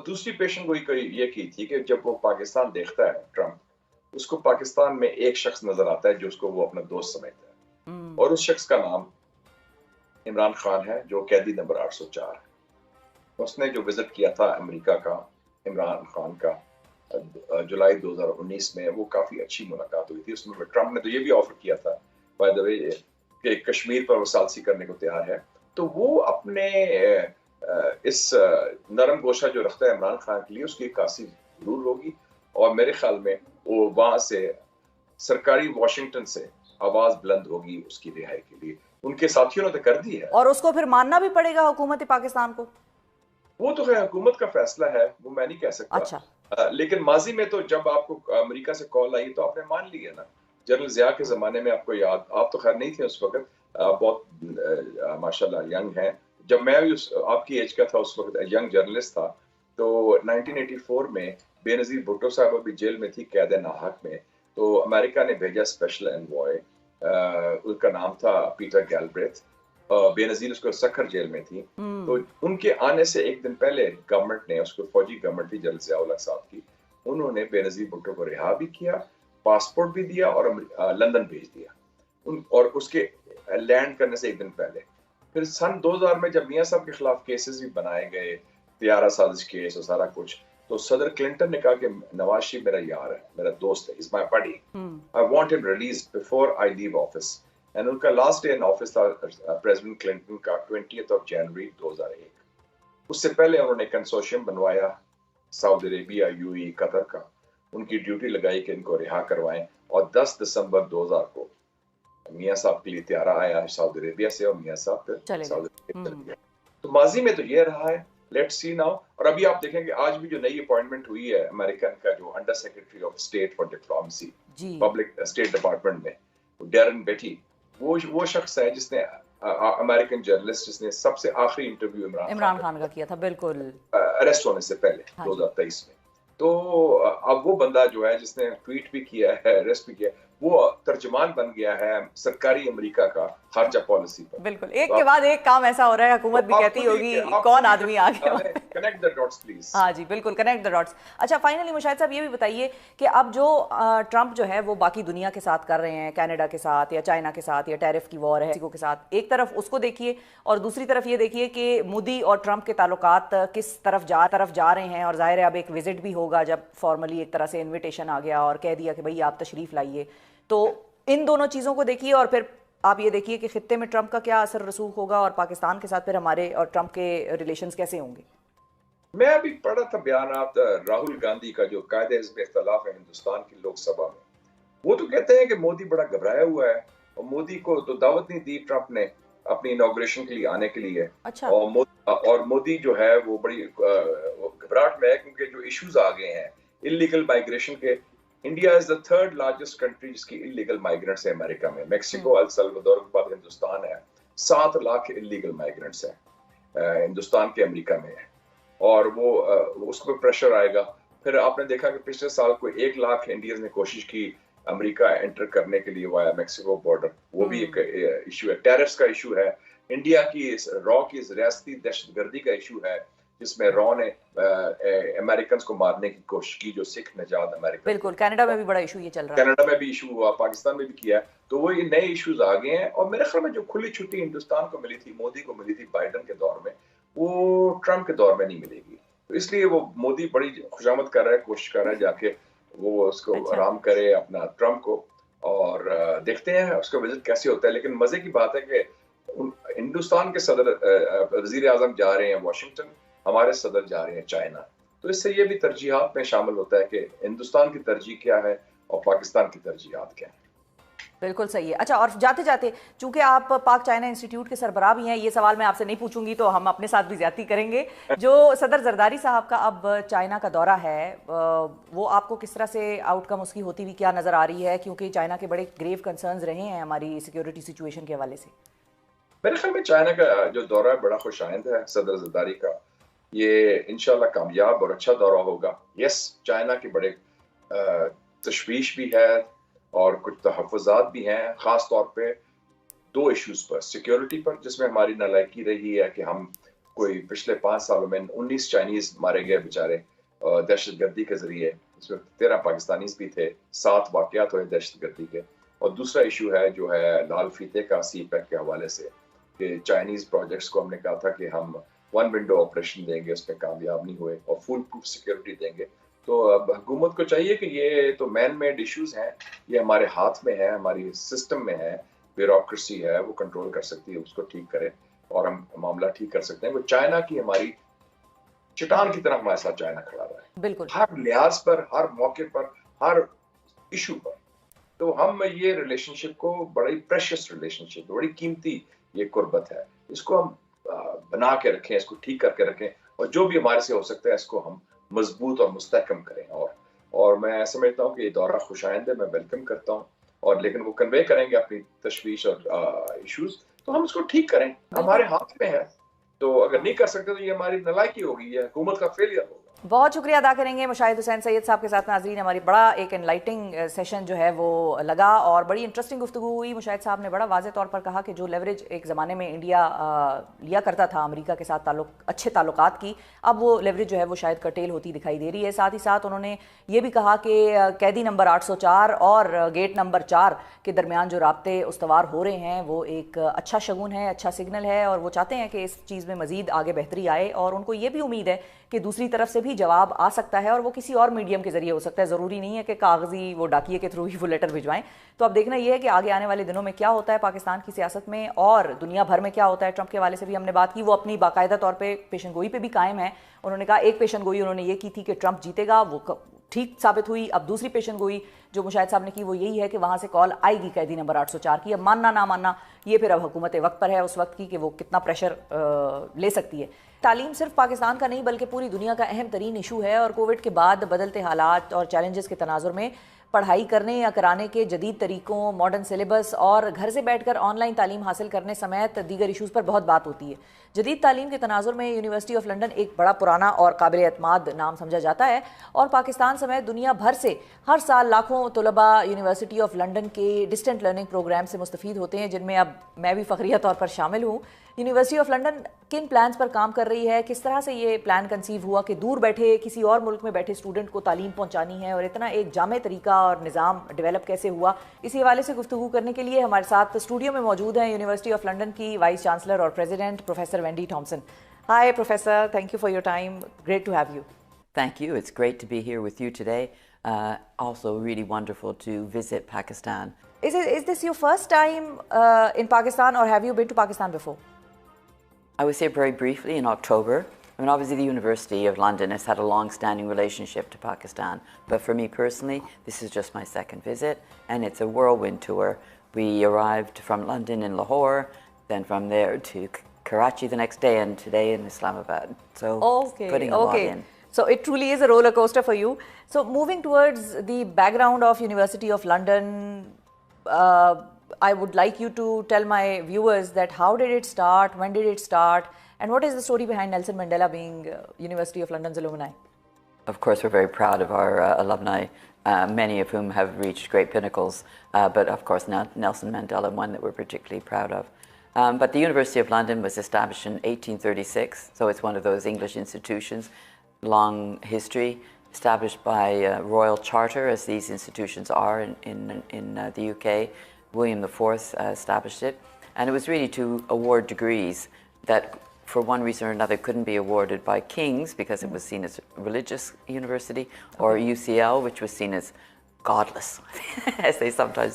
और दूसरी पेशन गोई ये की थी कि जब वो पाकिस्तान देखता है ट्रंप, उसको पाकिस्तान में एक शख्स नजर आता है जो उसको वो अपना दोस्त समझता है, और उस शख्स का नाम इमरान खान है, जो कैदी नंबर 804 है। उसने जो विजिट किया था अमेरिका का इमरान खान का जुलाई 2019 में, वो काफी अच्छी मुलाकात हुई थी। उसमें ट्रंप ने तो ये भी ऑफर किया था बाय द वे कि कश्मीर पर वो सालसी करने को तैयार है। तो वो अपने इस नरम गोशा जो रखता है इमरान खान के लिए, उसकी काशी जरूर होगी, और मेरे ख्याल में वो वहां से सरकारी वाशिंगटन से आवाज बुलंद होगी उसकी रिहाई के लिए। उनके साथियों ने तो कर दी है, और उसको फिर मानना भी पड़ेगा हुकूमत पाकिस्तान को। वो तो है हुकूमत का फैसला है, वो मैं नहीं कह सकता। अच्छा। लेकिन माजी में तो जब आपको अमेरिका से कॉल आई तो आपने मान लिया ना। जनरल जिया के जमाने में आपको याद, आप तो खैर नहीं थे उस वक्त, बहुत माशाल्लाह यंग हैं। जब मैं भी आपकी एज का था उस वक्त यंग जर्नलिस्ट था, तो 1984 में बेनजीर भुट्टो साहब अभी जेल में थी कैद नाहक में, तो अमेरिका ने भेजा स्पेशल एनवॉय, उनका नाम था पीटर गैलब्रेथ। बेनजीर उसको सखर जेल में थी, तो उनके आने से एक दिन पहले गवर्नमेंट ने, उसको फौजी गवर्नमेंट थी जनरल जिया साहब की, उन्होंने बेनजीर भुट्टो को रिहा भी किया, पासपोर्ट भी दिया और लंदन भेज दिया। और उसके लैंड करने से एक दिन पहले फिर सन 2000 में जब मियां साहब के खिलाफ केसेस भी बनाए गए, तियारा साजिश केस और सारा कुछ, तो सदर क्लिंटन ने कहा कि नवाज शरीफ मेरा यार है, मेरा दोस्त है, is my buddy, I want him released before I leave office. And उनका लास्ट डे इन ऑफिस था प्रेसिडेंट क्लिंटन का 20 जनवरी 2001। उससे पहले उन्होंने कंसोर्शियम बनवाया सऊदी अरेबिया, यूएई, कतर का, उनकी ड्यूटी लगाई कि इनको रिहा करवाएं, और 10 दिसंबर 2000 को मियां साहब के लिए त्यारा आया सऊदी अरेबिया से, और मियां साहब फिर सऊदी अरेबिया चले गए। तो माजी में तो ये रहा है, लेट्स सी नाउ। और अभी आप देखेंगे आज भी जो नई अपॉइंटमेंट हुई है अमेरिकन का, जो under secretary of state for diplomacy public state department में, डैरन बेटी, वो शख्स है जिसने अमेरिकन जर्नलिस्ट जिसने सबसे आखिरी इंटरव्यू इमरान खान का किया था, बिल्कुल अरेस्ट होने से पहले 2023 में। तो अब वो बंदा जो है जिसने ट्वीट भी किया है, अरेस्ट भी किया, वो तर्जुमान बन गया है सरकारी अमेरिका का खारजा पॉलिसी पर। बिल्कुल, एक के बाद एक काम ऐसा हो रहा है, हुकूमत भी कहती होगी कौन आदमी आ गया। Connect the dots please. हाँ जी बिल्कुल, कनेक्ट द डॉट्स। अच्छा, फाइनली मुशाहिद साहब ये भी बताइए कि अब जो ट्रंप जो है वो बाकी दुनिया के साथ कर रहे हैं, कनाडा के साथ या चाइना के साथ, या टैरिफ की वॉर है मेक्सिको के साथ, एक तरफ उसको देखिए और दूसरी तरफ ये देखिए कि मोदी और ट्रंप के ताल्लुकात किस तरफ जा रहे हैं। और जाहिर है अब एक विजिट भी होगा जब फॉर्मली एक तरह से इन्विटेशन आ गया और कह दिया कि भाई आप तशरीफ लाइए। तो इन दोनों चीज़ों को देखिए और फिर आप ये देखिए कि खित्ते में ट्रंप का क्या असर रसूख होगा और पाकिस्तान के साथ फिर हमारे और ट्रंप के रिलेशंस कैसे होंगे। मैं अभी पढ़ा था बयानात राहुल गांधी का, जो कायदे हिज़्ब इख्तिलाफ है हिंदुस्तान की लोकसभा में, वो तो कहते हैं कि मोदी बड़ा घबराया हुआ है, और मोदी को तो दावत नहीं दी ट्रंप ने अपनी इनॉग्रेशन के लिए आने के लिए। अच्छा। और मोदी जो है वो बड़ी घबराहट में है, क्योंकि जो इश्यूज आ गए हैं इलीगल माइग्रेशन के। India is the third largest country जिसकी इलीगल माइग्रेंट्स है अमेरिका में। मैक्सिको, अल सल्वाडोर के बाद हिंदुस्तान है। 7 लाख इलीगल माइग्रेंट्स हैं हिंदुस्तान के अमेरिका में है, और वो उसको प्रेशर आएगा। फिर आपने देखा कि पिछले साल को 1 लाख इंडियंस ने कोशिश की अमेरिका एंटर करने के लिए वाया मैक्सिको बॉर्डर, वो भी एक इशू है। टैरिफ्स का इशू है, इंडिया की रॉ की रियासती दहशतगर्दी का इशू है, जिसमें रॉ ने अमेरिकन को मारने की कोशिश की, जो सिख नजात अमेरिकन। बिल्कुल, कनाडा में भी बड़ा इशू ये चल रहा है, कनाडा में भी इशू हुआ, पाकिस्तान में भी किया है। तो वो ये नए इश्यूज आ गए हैं, और मेरे ख्याल में जो खुली छुट्टी हिंदुस्तान को मिली थी, मोदी को मिली थी बाइडन के दौर में, वो ट्रंप के दौर में नहीं मिलेगी। तो इसलिए वो मोदी बड़ी खुशामद कर रहा है, कोशिश कर रहा है जाके वो उसको आराम करे अपना ट्रंप को, और देखते हैं उसका विजिट कैसे होता है। लेकिन मजे की बात है कि हिंदुस्तान के सदर वजीर आजम जा रहे हैं वाशिंगटन, हमारे सदर जा रहे हैं चाइना। तो इससे ये भी तरजीहात में शामिल होता है कि हिंदुस्तान की तरजीह क्या है और पाकिस्तान की तरजीहात क्या है। बिल्कुल सही है। अच्छा, और जाते जाते चूंकि आप पाक चाइना इंस्टीट्यूट के सरबराह भी हैं, ये सवाल मैं आपसे नहीं पूछूंगी तो हम अपने साथ भी ज्यादती करेंगे। जो सदर जरदारी साहब का अब चाइना का दौरा है, वो आपको किस तरह से आउटकम उसकी होती हुई क्या नजर आ रही है, क्योंकि चाइना के बड़े ग्रेव कंसर्न्स रहे हैं हमारी सिक्योरिटी सिचुएशन के हवाले से। मेरे ख्याल में चाइना का जो दौरा है बड़ा खुशाइंद है सदर जरदारी का, ये इंशाल्लाह कामयाब और अच्छा दौरा होगा। यस, चाइना के बड़े तशवीश भी है और कुछ तहफ़्फ़ुज़ात भी हैं, ख़ास तौर पे 2 इश्यूज़ पर, सिक्योरिटी पर, जिसमें हमारी नालायकी रही है कि हम کوئی پچھلے 5 سالوں میں 19 چائنیز مارے گئے بیچارے دہشت گردی کے ذریعے. اس میں 13 پاکستانیز بھی تھے. 7 واقعات ہوئے دہشت گردی کے. اور دوسرا ایشو ہے جو ہے لال فیتے کا سی پیک کے حوالے سے کہ چائنیز پروجیکٹس کو ہم نے کہا تھا کہ ہم 1 ونڈو آپریشن دیں گے, اس میں کامیاب نہیں ہوئے, اور فل پروف سیکورٹی دیں گے. تو اب حکومت کو چاہیے کہ یہ تو مین میڈ ایشوز ہیں, یہ ہمارے ہاتھ میں ہے, ہماری سسٹم میں ہے, بیوروکریسی ہے, وہ کنٹرول کر سکتی ہے, اس کو ٹھیک کرے اور ہم معاملہ ٹھیک کر سکتے ہیں. وہ چائنا کی ہماری چٹان کی طرح ہمارے ساتھ چائنا کھڑا رہا ہے بالکل ہر لحاظ پر, ہر موقع پر, ہر ایشو پر. تو ہم یہ ریلیشن شپ کو بڑی پریشیس ریلیشن شپ, بڑی قیمتی یہ قربت ہے, اس کو ہم بنا کے رکھیں, اس کو ٹھیک کر کے رکھیں, اور جو بھی ہمارے سے ہو سکتا ہے اس کو ہم مضبوط اور مستحکم کریں. اور میں سمجھتا ہوں کہ یہ دورہ خوش آئند ہے, میں ویلکم کرتا ہوں, اور لیکن وہ کنوے کریں گے اپنی تشویش اور ایشوز, تو ہم اس کو ٹھیک کریں, ہمارے ہاتھ میں ہے. تو اگر نہیں کر سکتے تو یہ ہماری نالائکی ہوگی, یہ حکومت کا فیلئر ہوگا. بہت شکریہ ادا کریں گے مشاہد حسین سید صاحب کے ساتھ. ناظرین, ہماری بڑا ایک انلائٹنگ سیشن جو ہے وہ لگا اور بڑی انٹرسٹنگ گفتگو ہوئی. مشاہد صاحب نے بڑا واضح طور پر کہا کہ جو لیوریج ایک زمانے میں انڈیا لیا کرتا تھا امریکہ کے ساتھ اچھے تعلقات کی, اب وہ لیوریج جو ہے وہ شاید کرٹیل ہوتی دکھائی دے رہی ہے. ساتھ ہی ساتھ انہوں نے یہ بھی کہا کہ قیدی نمبر 804 اور گیٹ نمبر 4 کے درمیان جو رابطے استوار ہو رہے ہیں وہ ایک اچھا شگون ہے, اچھا سگنل ہے, اور وہ چاہتے ہیں کہ اس چیز میں مزید آگے بہتری آئے, اور ان کو یہ بھی امید ہے کہ دوسری طرف سے بھی جواب آ سکتا ہے, اور وہ کسی اور میڈیم کے ذریعے ہو سکتا ہے. ضروری نہیں ہے کہ کاغذی وہ ڈاکیے کے تھرو ہی وہ لیٹر بھجوائیں. تو اب دیکھنا یہ ہے کہ آگے آنے والے دنوں میں کیا ہوتا ہے پاکستان کی سیاست میں, اور دنیا بھر میں کیا ہوتا ہے. ٹرمپ کے حوالے سے بھی ہم نے بات کی, وہ اپنی باقاعدہ طور پہ پیشن گوئی پہ بھی قائم ہے. انہوں نے کہا ایک پیشن گوئی انہوں نے یہ کی تھی کہ ٹرمپ جیتے گا, وہ ٹھیک ثابت ہوئی. اب دوسری پیشن گوئی جو مشاہد صاحب نے کی وہ یہی ہے کہ وہاں سے کال آئے گی قیدی نمبر 804 کی. اب ماننا نہ ماننا یہ پھر اب حکومت وقت پر ہے اس وقت کی کہ وہ کتنا پریشر لے سکتی ہے. تعلیم صرف پاکستان کا نہیں بلکہ پوری دنیا کا اہم ترین ایشو ہے, اور کووڈ کے بعد بدلتے حالات اور چیلنجز کے تناظر میں پڑھائی کرنے یا کرانے کے جدید طریقوں, ماڈرن سلیبس اور گھر سے بیٹھ کر آن لائن تعلیم حاصل کرنے سمیت دیگر ایشوز پر بہت بات ہوتی ہے. جدید تعلیم کے تناظر میں یونیورسٹی آف لنڈن ایک بڑا پرانا اور قابل اعتماد نام سمجھا جاتا ہے, اور پاکستان سمیت دنیا بھر سے ہر سال لاکھوں طلباء یونیورسٹی آف لنڈن کے ڈسٹنٹ لرننگ پروگرام سے مستفید ہوتے ہیں, جن میں اب میں بھی فخریہ طور پر شامل ہوں. یونیورسٹی آف لنڈن کن پلانز پر کام کر رہی ہے, کس طرح سے یہ پلان کنسیو ہوا کہ دور بیٹھے کسی اور ملک میں بیٹھے اسٹوڈنٹ کو تعلیم پہنچانی ہے, اور اتنا ایک جامع طریقہ اور نظام ڈیولپ کیسے ہوا, اسی حوالے سے گفتگو کرنے کے لیے ہمارے ساتھ اسٹوڈیو میں موجود ہیں یونیورسٹی آف لنڈن کی وائس چانسلر اور president professor Wendy Thomson. Hi professor, thank you for your time, great to have you. Thank you. It's great to be here with you today. Also really wonderful to visit Pakistan. Is this your first time in Pakistan, or have you been to Pakistan before? I was here very briefly in October. I mean, obviously the University of London has had a long-standing relationship to Pakistan, but for me personally, this is just my second visit, and it's a whirlwind tour. We arrived from London in Lahore, then from there to Karachi the next day, and today in Islamabad. So putting a lot in. So it truly is a roller coaster for you. So moving towards the background of University of London, I would like you to tell my viewers that how did it start, when did it start, and what is the story behind Nelson Mandela being University of London's alumni? Of course, we're very proud of our alumni, many of whom have reached great pinnacles, but of course Nelson Mandela, one that we're particularly proud of. But the University of London was established in 1836, so it's one of those English institutions, long history, established by royal charter, as these institutions are in the UK. William IV established it, and it was really to award degrees that for one reason or another couldn't be awarded by kings because it was seen as a religious university, or UCL, which was seen as godless, as they sometimes